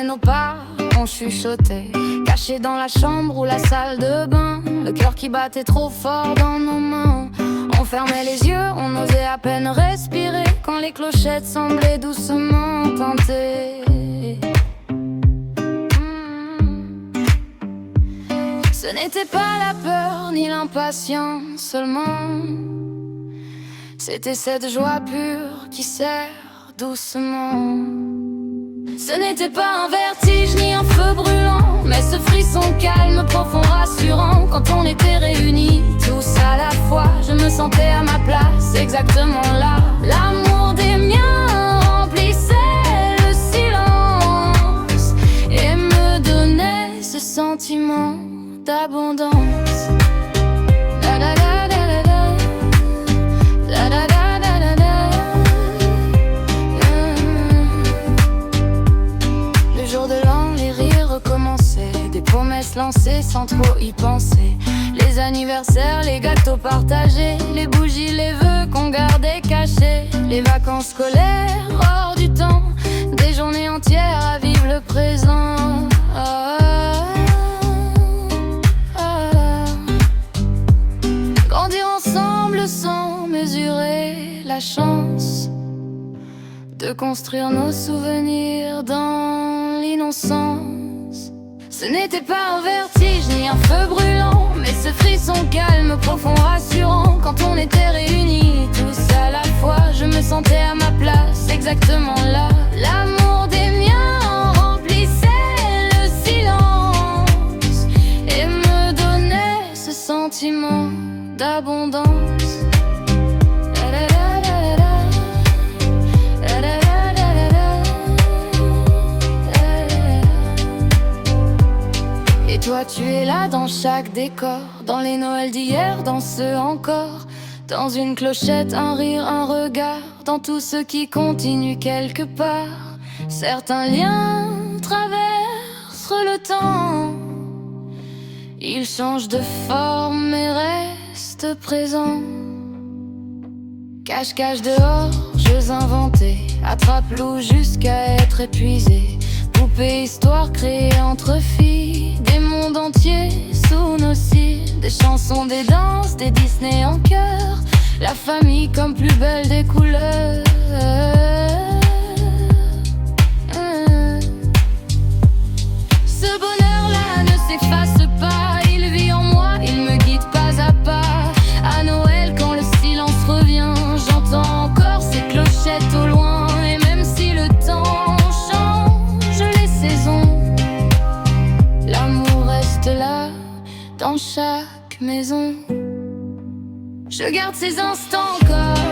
nos pas, on chuchotait, cachés dans la chambre ou la salle de bain. Le cœur qui battait trop fort dans nos mains. On fermait les yeux, on osait à peine respirer quand les clochettes semblaient doucement tenter. Ce n'était pas la peur ni l'impatience seulement, c'était cette joie pure qui serre doucement. Ce n'était pas un vertige ni un feu brûlant, mais ce frisson calme, profond, rassurant. Quand on était réunis, tous à la fois, je me sentais à ma place, exactement là. L'amour des miens remplissait le silence et me donnait ce sentiment d'abondance. Le jour de l'an, les rires recommençaient, des promesses lancées sans trop y penser. Les anniversaires, les gâteaux partagés, les bougies, les vœux qu'on gardait cachés. Les vacances scolaires hors du temps, des journées entières à vivre le présent. Grandir ensemble sans mesurer la chance de construire nos souvenirs dans l'innocence. Ce n'était pas un vertige ni un feu brûlant, mais ce frisson calme, profond, rassurant. Quand on était réunis, tous à la fois, je me sentais à ma place, exactement là. L'amour des miens remplissait le silence et me donnait ce sentiment d'abondance. Et toi tu es là dans chaque décor, dans les Noëls d'hier, dans ceux encore, dans une clochette, un rire, un regard, dans tout ce qui continue quelque part. Certains liens traversent le temps, ils changent de forme mais restent présents. Cache-cache dehors, jeux inventés, attrape-loup jusqu'à être épuisé. Poupée, histoire créée entre filles, des mondes entiers sous nos cils. Des chansons, des danses, des Disney en chœur, la famille comme plus belle des couleurs. Ce bonheur-là ne s'efface pas, il vit en moi, il me guide pas à pas. À Noël quand le silence revient, j'entends encore ces clochettes au loin. Et même si le temps change les saisons, l'amour reste là dans chaque maison. Je garde ces instants encore